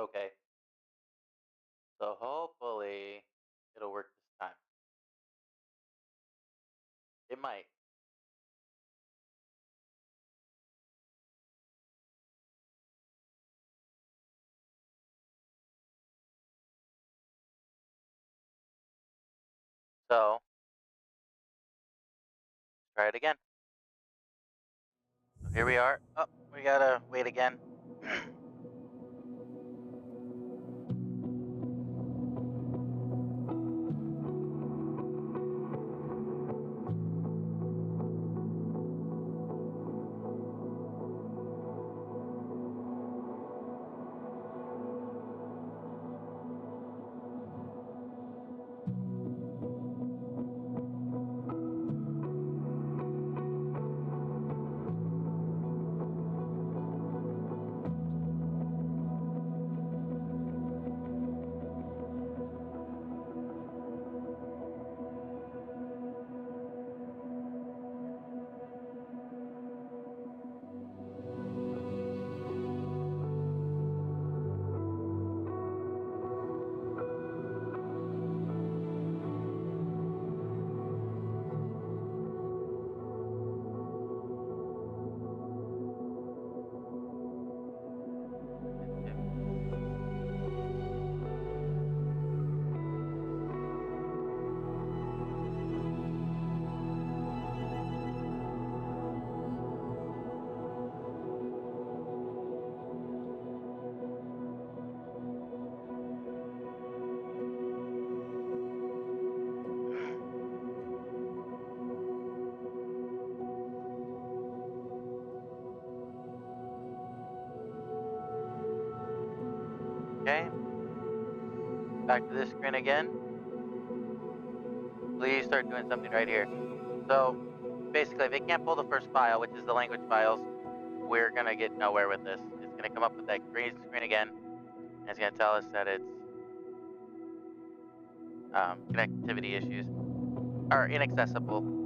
Okay, so hopefully it'll work this time. It might. So try it again. So here we are. Oh, we gotta wait again. Okay, back to this screen again. Please start doing something right here. So basically, if it can't pull the first file, which is the language files, we're gonna get nowhere with this. It's gonna come up with that green screen again, and it's gonna tell us that it's connectivity issues are inaccessible.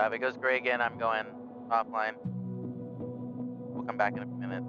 If it goes gray again, I'm going offline. We'll come back in a minute.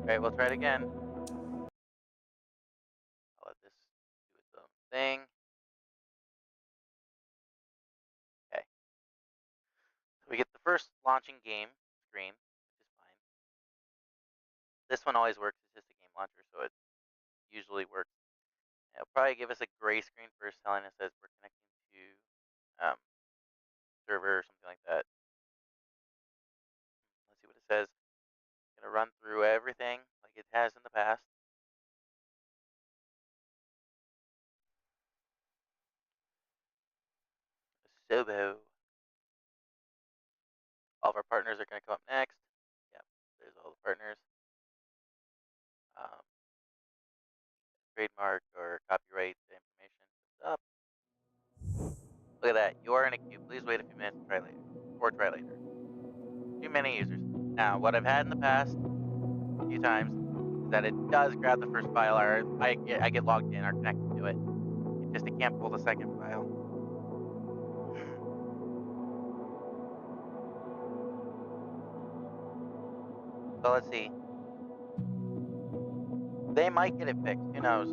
Okay, we'll try it again. I'll let this do its own thing. Okay. So we get the first launching game screen, which is fine. This one always works. It's just a game launcher, so it usually works. It'll probably give us a gray screen first telling us that we're connecting to server or something like that. Let's see what it says. Gonna run through everything like it has in the past. Asobo. All of our partners are gonna come up next. Yep, there's all the partners. Trademark or copyright information up. Look at that. You are in a queue. Please wait a few minutes and try later. Or try later. Too many users. Now, what I've had in the past a few times is that it does grab the first file, or I get logged in or connected to it. It just it can't pull the second file. So let's see. They might get it fixed. Who knows?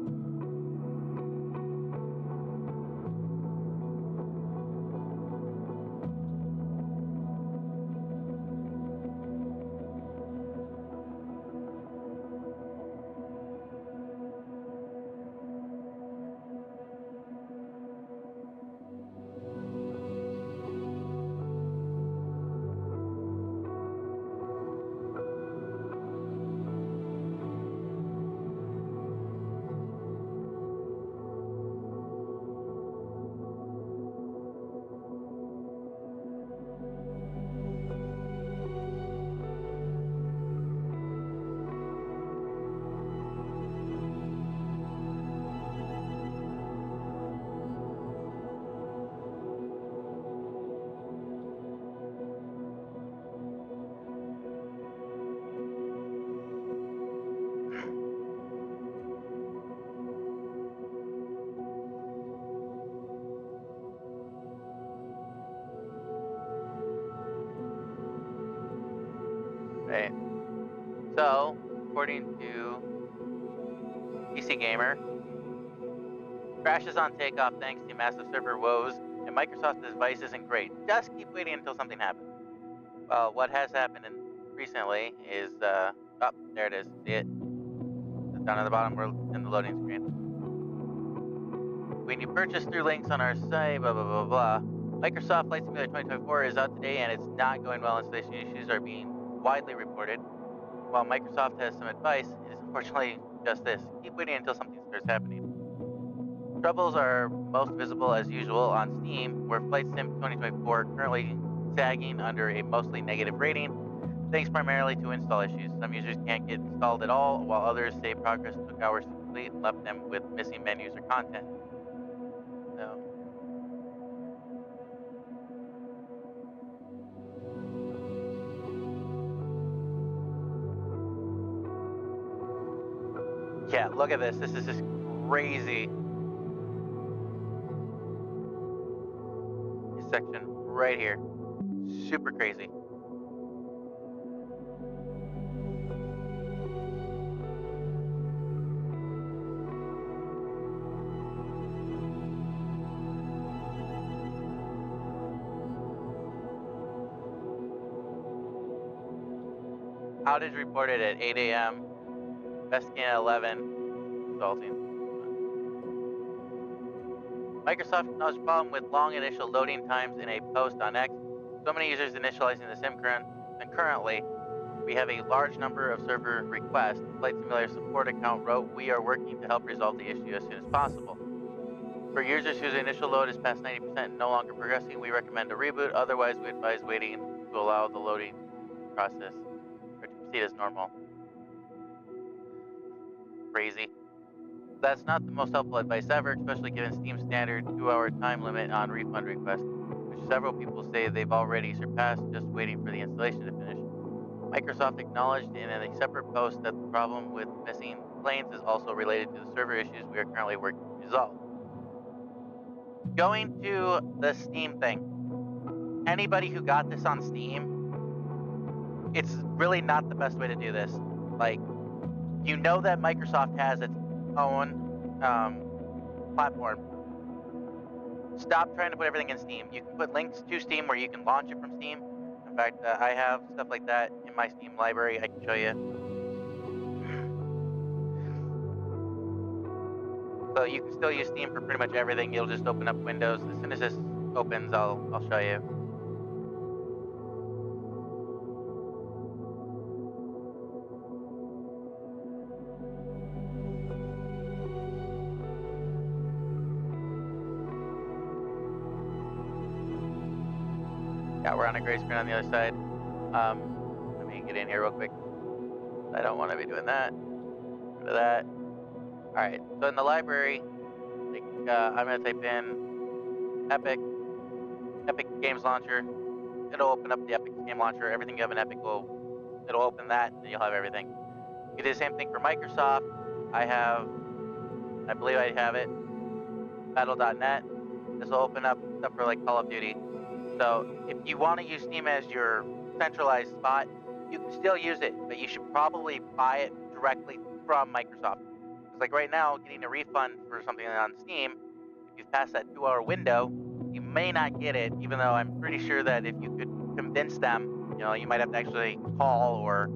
Right. So, according to PC Gamer, crashes on takeoff thanks to massive server woes, and Microsoft's device isn't great. Just keep waiting until something happens. Well, what has happened recently is, oh, there it is. See it? Down at the bottom, we're in the loading screen. When you purchase through links on our site, blah, blah, blah, blah. Microsoft Flight Simulator 2024 is out today, and it's not going well. Installation issues are being widely reported. While Microsoft has some advice, it is unfortunately just this. Keep waiting until something starts happening. Troubles are most visible as usual on Steam, where Flight Sim 2024 currently sagging under a mostly negative rating, thanks primarily to install issues. Some users can't get installed at all, while others say progress took hours to complete and left them with missing menus or content. So, yeah, look at this. This is just crazy. This section right here. Super crazy. Outage reported at 8 a.m. Investigating at 11. Salting. Microsoft acknowledged problem with long initial loading times in a post on X. So many users initializing the sim concurrently. We have a large number of server requests. Flight Simulator support account wrote, "We are working to help resolve the issue as soon as possible. For users whose initial load is past 90% and no longer progressing, we recommend a reboot. Otherwise, we advise waiting to allow the loading process or to proceed as normal." Crazy. That's not the most helpful advice ever, especially given Steam's standard 2-hour time limit on refund requests, which several people say they've already surpassed just waiting for the installation to finish. Microsoft acknowledged in a separate post that the problem with missing planes is also related to the server issues we are currently working to resolve. Going to the Steam thing. Anybody who got this on Steam, it's really not the best way to do this. Like, you know that Microsoft has its own platform. Stop trying to put everything in Steam. You can put links to Steam where you can launch it from Steam. In fact, I have stuff like that in my Steam library. I can show you. So you can still use Steam for pretty much everything. You'll just open up Windows. As soon as this opens, I'll show you. Yeah, we're on a gray screen on the other side. Let me get in here real quick. I don't want to be doing that. Rid of that. All right. So in the library, like I'm gonna type in Epic Games Launcher. It'll open up the Epic Game Launcher. Everything you have in Epic it'll open that, and you'll have everything. You do the same thing for Microsoft. I believe I have it. Battle.net. This will open up stuff for like Call of Duty. So if you want to use Steam as your centralized spot, you can still use it, but you should probably buy it directly from Microsoft. Because like right now, getting a refund for something on Steam, if you've passed that 2-hour window, you may not get it, even though I'm pretty sure that if you could convince them, you might have to actually call or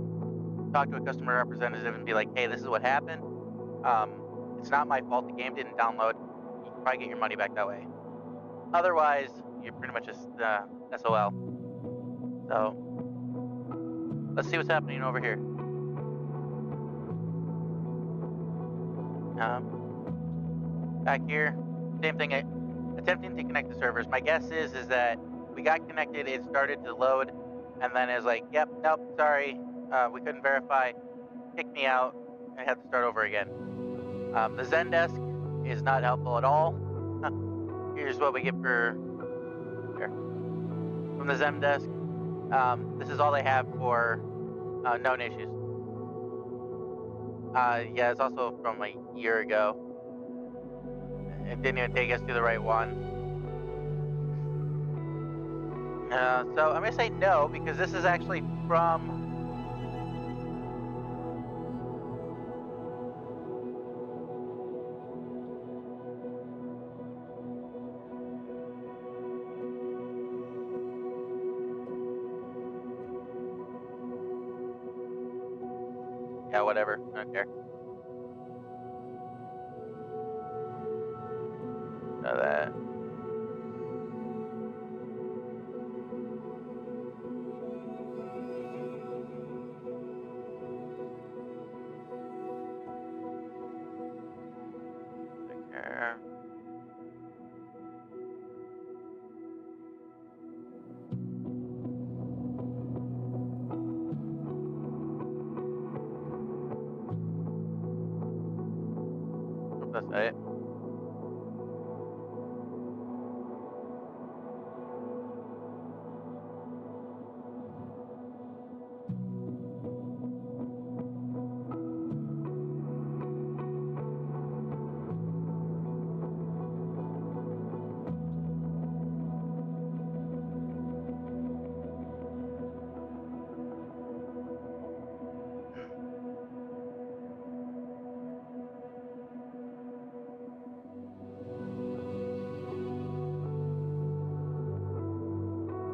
talk to a customer representative and be like, hey, this is what happened. It's not my fault. The game didn't download. You can probably get your money back that way. Otherwise, you're pretty much just SOL. So let's see what's happening over here. Back here, same thing. Attempting to connect the servers. My guess is that we got connected. It started to load, and then it's like, yep, nope, sorry, we couldn't verify. Kick me out, and I have to start over again. The Zendesk is not helpful at all. Here's what we get for here. From the Zendesk. This is all they have for known issues. Yeah, it's also from a year ago. It didn't even take us to the right one. So I'm gonna say no, because this is actually from. Yeah, whatever. I don't care. Know that. Take care. Hope that's it.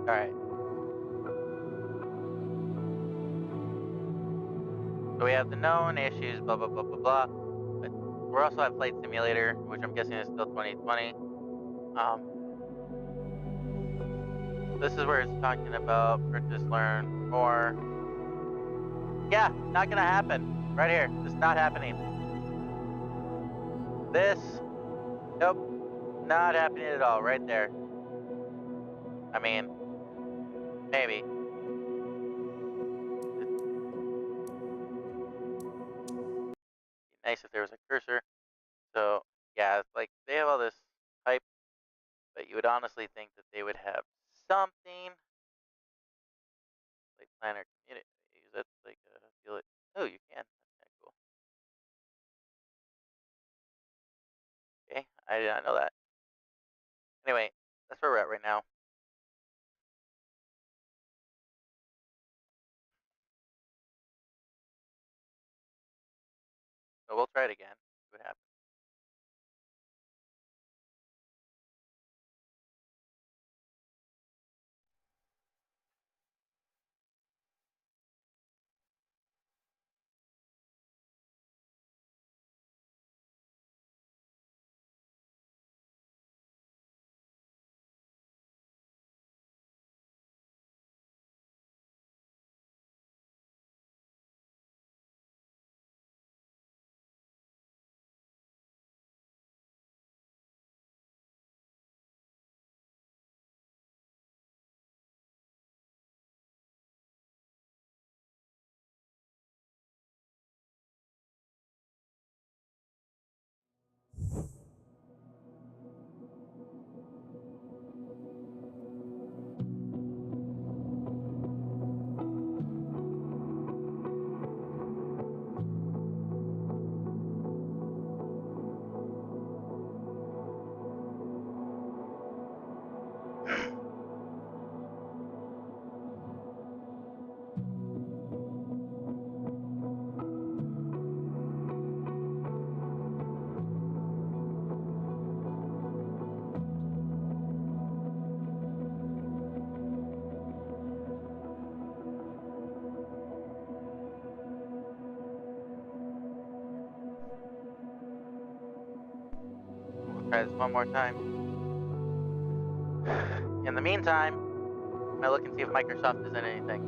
All right. So we have the known issues, blah blah blah blah blah. But we also have Flight Simulator, which I'm guessing is still 2020. This is where it's talking about purchase, learn more. Yeah, not gonna happen. Right here. It's not happening. This, nope, not happening at all. Right there. I mean, maybe. Nice if there was a cursor. So yeah, it's like they have all this hype, but you would honestly think that they would have something like planner community. That's like feel it. Oh, you can. That's kind of cool. Okay, I did not know that. Anyway, that's where we're at right now. So we'll try it again. See what happens. Try this one more time. In the meantime, I'm gonna look and see if Microsoft is in anything.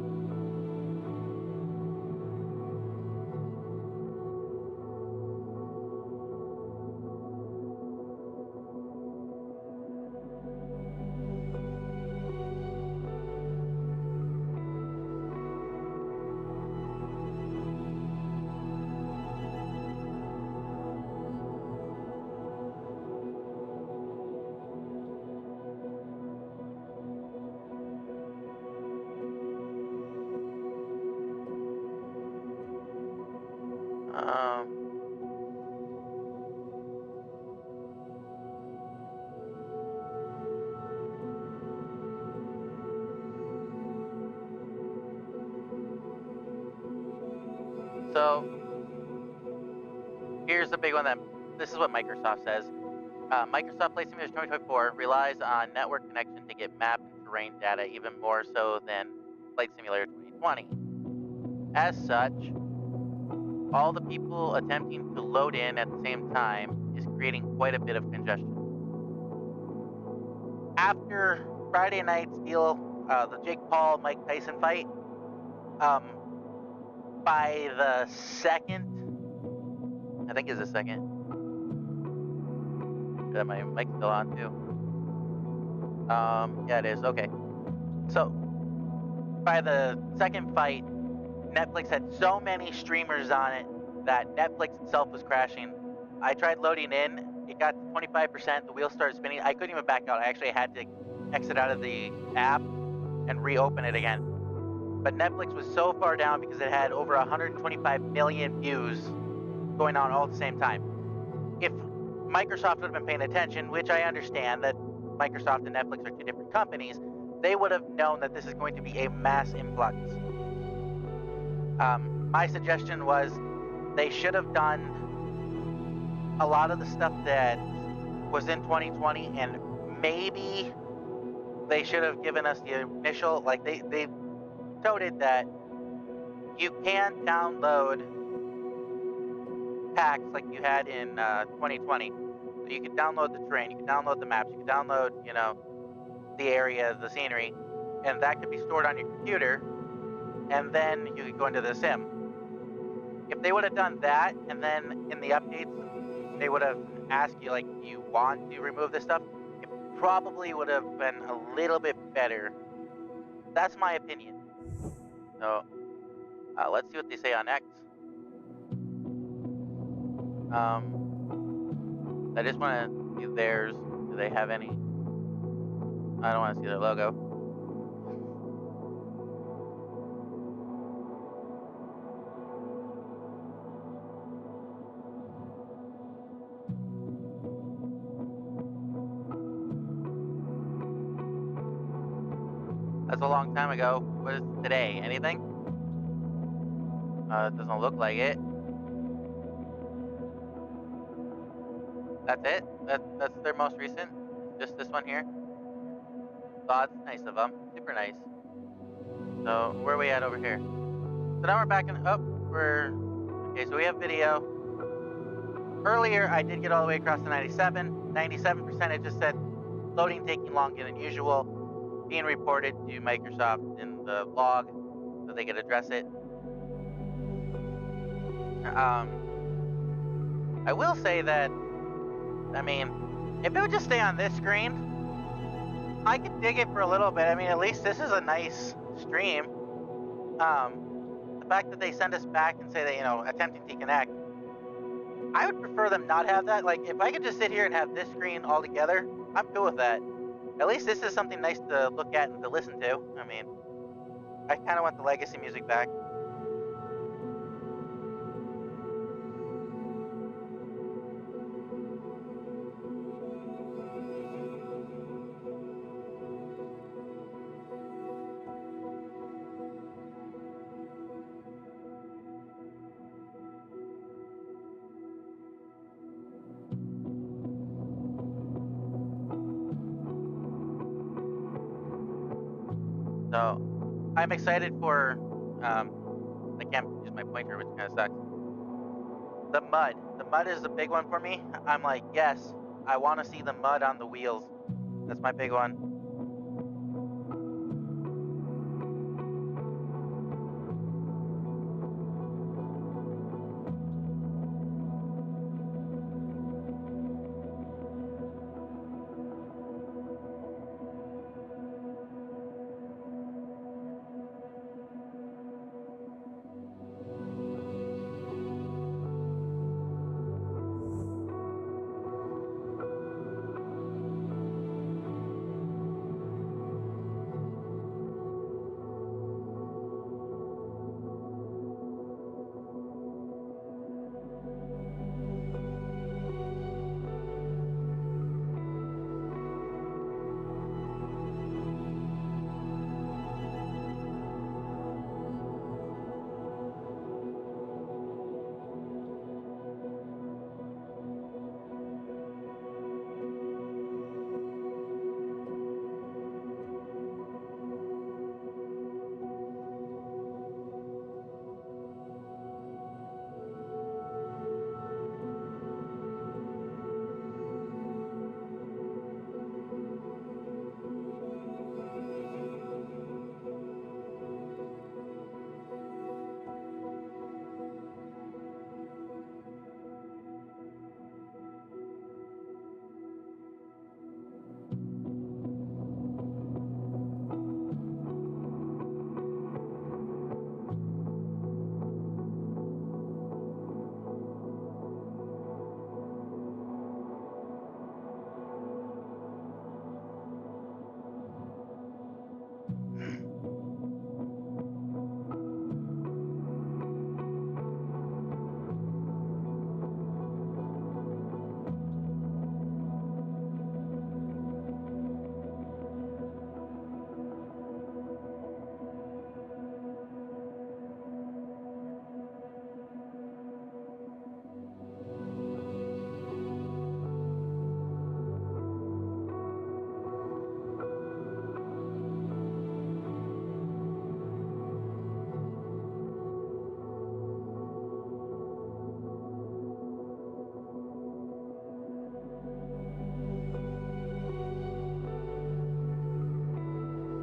So here's the big one that this is what Microsoft says. Microsoft Flight Simulator 2024 relies on network connection to get map and terrain data even more so than Flight Simulator 2020. As such, all the people attempting to load in at the same time is creating quite a bit of congestion. After Friday night's deal, the Jake Paul Mike Tyson fight, by the second, I think it's the second. That my mic's still on too. Yeah, it is. Okay. So by the second fight, Netflix had so many streamers on it that Netflix itself was crashing. I tried loading in, it got to 25%, the wheels started spinning. I couldn't even back out. I actually had to exit out of the app and reopen it again. But Netflix was so far down because it had over 125 million views going on all at the same time. If Microsoft would have been paying attention, which I understand that Microsoft and Netflix are two different companies, they would have known that this is going to be a mass influx. My suggestion was they should have done a lot of the stuff that was in 2020, and maybe they should have given us the initial, like they noted that you can download packs like you had in 2020. So you could download the terrain, you could download the maps, you could download, you know, the area, the scenery, and that could be stored on your computer, and then you could go into the sim. If they would have done that, and then in the updates, they would have asked you, like, do you want to remove this stuff? It probably would have been a little bit better. That's my opinion. So, let's see what they say on X. I just want to see theirs. Do they have any? I don't want to see their logo. That's a long time ago. What is today? Anything? It doesn't look like it. That's it? That's their most recent? Just this one here? Oh, that's nice of them. Super nice. So, where are we at over here? So now we're backing up. Okay, so we have video. Earlier, I did get all the way across to 97. 97%, it just said loading taking longer than usual. Being reported to Microsoft in the log so they could address it. I will say that, I mean, if it would just stay on this screen, I could dig it for a little bit. I mean, at least this is a nice stream. The fact that they send us back and say that, you know, attempting to connect, I would prefer them not have that. Like, if I could just sit here and have this screen all together, I'm cool with that. At least this is something nice to look at and to listen to. I mean, I kind of want the legacy music back. So, I'm excited for, I can't use my pointer, which kind of sucks. The mud is a big one for me. I'm like, yes, I want to see the mud on the wheels. That's my big one.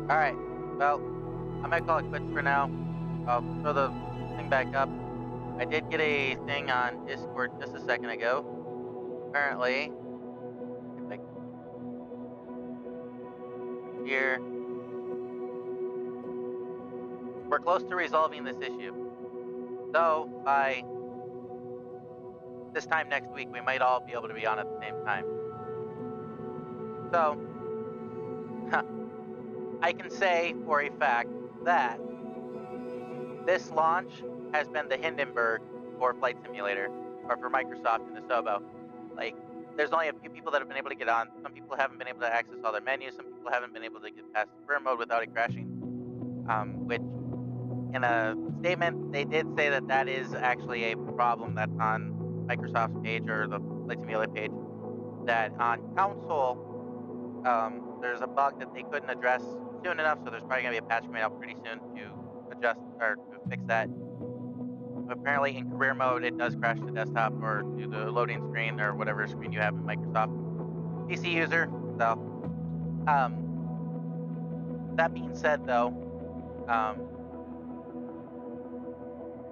Alright, well, I might call it quits for now. I'll throw the thing back up. I did get a thing on Discord just a second ago. Apparently, like here, we're close to resolving this issue. So, by this time next week, we might all be able to be on at the same time. So, I can say for a fact that this launch has been the Hindenburg for Flight Simulator, or for Microsoft in the Sobo. Like, there's only a few people that have been able to get on. Some people haven't been able to access all their menus. Some people haven't been able to get past career mode without it crashing. Which, in a statement, they did say that that is actually a problem that's on Microsoft's page, or the Flight Simulator page. That on console, there's a bug that they couldn't address soon enough, so there's probably going to be a patch coming out pretty soon to adjust or to fix that. Apparently in career mode it does crash to desktop or to the loading screen or whatever screen you have in Microsoft PC user. So that being said though,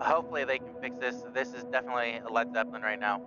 hopefully they can fix this. This is definitely a Led Zeppelin right now.